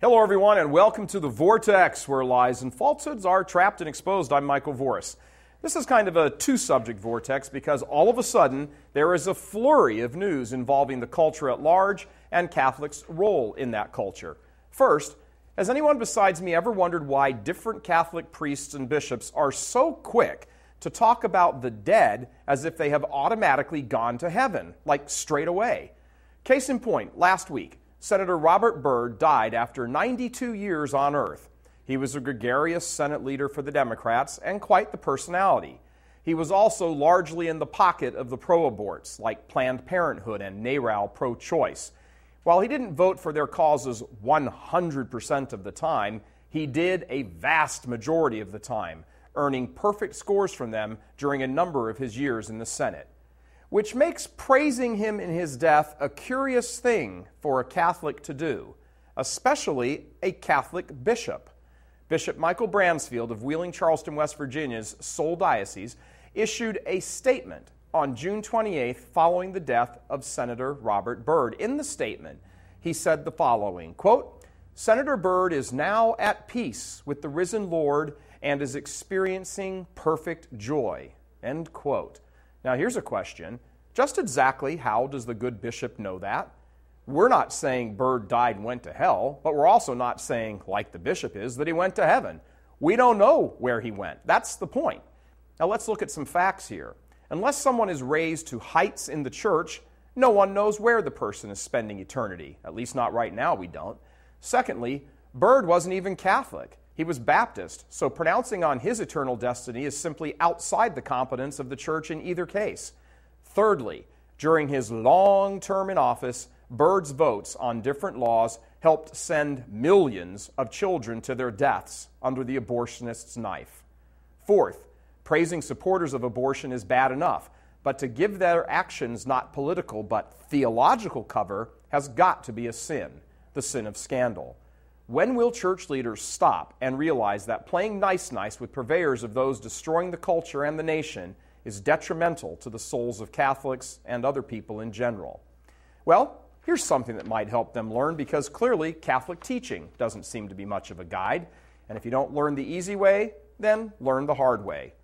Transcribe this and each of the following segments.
Hello, everyone, and welcome to The Vortex, where lies and falsehoods are trapped and exposed. I'm Michael Voris. This is kind of a two-subject vortex because all of a sudden there is a flurry of news involving the culture at large and Catholics' role in that culture. First, has anyone besides me ever wondered why different Catholic priests and bishops are so quick to talk about the dead as if they have automatically gone to heaven, like straight away? Case in point, last week, Senator Robert Byrd died after 92 years on earth. He was a gregarious Senate leader for the Democrats and quite the personality. He was also largely in the pocket of the pro-aborts, like Planned Parenthood and NARAL pro-choice. While he didn't vote for their causes 100% of the time, he did a vast majority of the time, earning perfect scores from them during a number of his years in the Senate, which makes praising him in his death a curious thing for a Catholic to do, especially a Catholic bishop. Bishop Michael Bransfield of Wheeling, Charleston, West Virginia's sole diocese issued a statement on June 28th following the death of Senator Robert Byrd. In the statement, he said the following, quote, "Senator Byrd is now at peace with the risen Lord and is experiencing perfect joy," end quote. Now here's a question. Just exactly how does the good bishop know that? We're not saying Byrd died and went to hell, but we're also not saying, like the bishop is, that he went to heaven. We don't know where he went. That's the point. Now let's look at some facts here. Unless someone is raised to heights in the church, no one knows where the person is spending eternity. At least not right now, we don't. Secondly, Byrd wasn't even Catholic. He was Baptist, so pronouncing on his eternal destiny is simply outside the competence of the church in either case. Thirdly, during his long term in office, Byrd's votes on different laws helped send millions of children to their deaths under the abortionist's knife. Fourth, praising supporters of abortion is bad enough, but to give their actions not political but theological cover has got to be a sin, the sin of scandal. When will church leaders stop and realize that playing nice with purveyors of those destroying the culture and the nation is detrimental to the souls of Catholics and other people in general? Well, here's something that might help them learn, because clearly Catholic teaching doesn't seem to be much of a guide. And if you don't learn the easy way, then learn the hard way.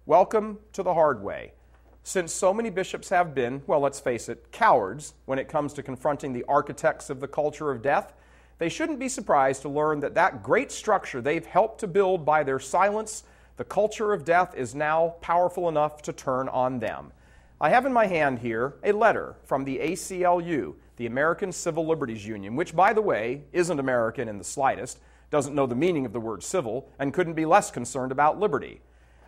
Welcome to the hard way. Since so many bishops have been, well, let's face it, cowards when it comes to confronting the architects of the culture of death, they shouldn't be surprised to learn that that great structure they've helped to build by their silence, the culture of death, is now powerful enough to turn on them. I have in my hand here a letter from the ACLU, the American Civil Liberties Union, which, by the way, isn't American in the slightest, doesn't know the meaning of the word civil, and couldn't be less concerned about liberty.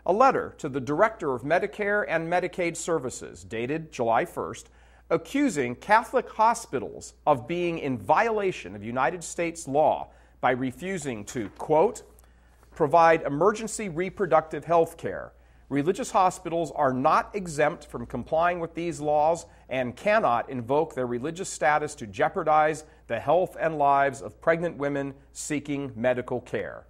A letter to the Director of Medicare and Medicaid Services, dated July 1st, accusing Catholic hospitals of being in violation of United States law by refusing to, quote, provide emergency reproductive health care. Religious hospitals are not exempt from complying with these laws and cannot invoke their religious status to jeopardize the health and lives of pregnant women seeking medical care.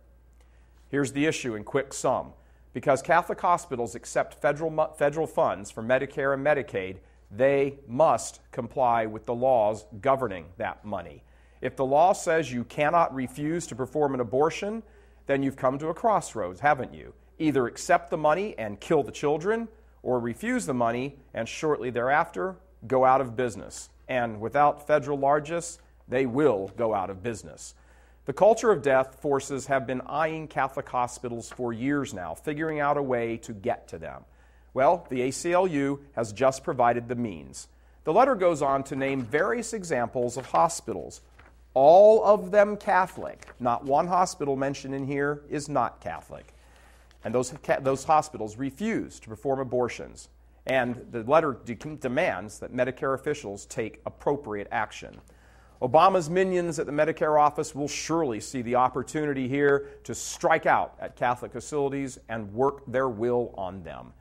Here's the issue in quick sum. Because Catholic hospitals accept federal funds for Medicare and Medicaid, they must comply with the laws governing that money. If the law says you cannot refuse to perform an abortion, then you've come to a crossroads, haven't you? Either accept the money and kill the children, or refuse the money and shortly thereafter go out of business. And without federal largesse, they will go out of business. The culture of death forces have been eyeing Catholic hospitals for years now, figuring out a way to get to them. Well, the ACLU has just provided the means. The letter goes on to name various examples of hospitals, all of them Catholic. Not one hospital mentioned in here is not Catholic. And those hospitals refuse to perform abortions. And the letter demands that Medicare officials take appropriate action. Obama's minions at the Medicare office will surely see the opportunity here to strike out at Catholic facilities and work their will on them.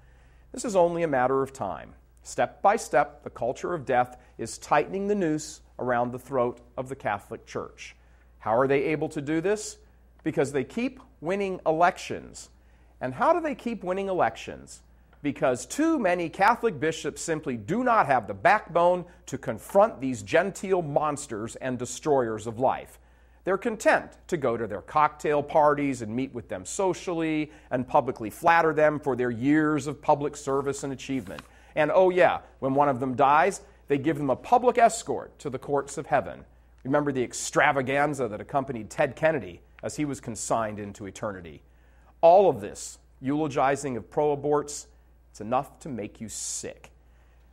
This is only a matter of time. Step by step, the culture of death is tightening the noose around the throat of the Catholic Church. How are they able to do this? Because they keep winning elections. And how do they keep winning elections? Because too many Catholic bishops simply do not have the backbone to confront these genteel monsters and destroyers of life. They're content to go to their cocktail parties and meet with them socially and publicly flatter them for their years of public service and achievement. And oh yeah, when one of them dies, they give them a public escort to the courts of heaven. Remember the extravaganza that accompanied Ted Kennedy as he was consigned into eternity. All of this eulogizing of pro-aborts, it's enough to make you sick.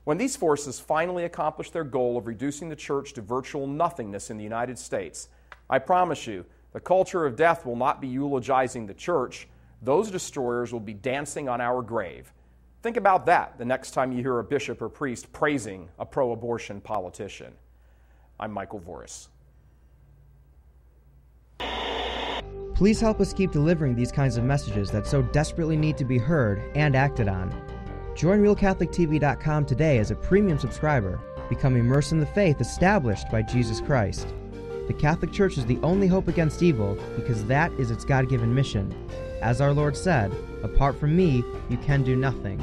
When these forces finally accomplish their goal of reducing the church to virtual nothingness in the United States, I promise you, the culture of death will not be eulogizing the church. Those destroyers will be dancing on our grave. Think about that the next time you hear a bishop or priest praising a pro-abortion politician. I'm Michael Voris. Please help us keep delivering these kinds of messages that so desperately need to be heard and acted on. Join RealCatholicTV.com today as a premium subscriber. Become immersed in the faith established by Jesus Christ. The Catholic Church is the only hope against evil because that is its God-given mission. As our Lord said, apart from me, you can do nothing.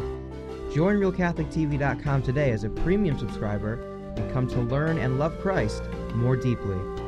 Join RealCatholicTV.com today as a premium subscriber and come to learn and love Christ more deeply.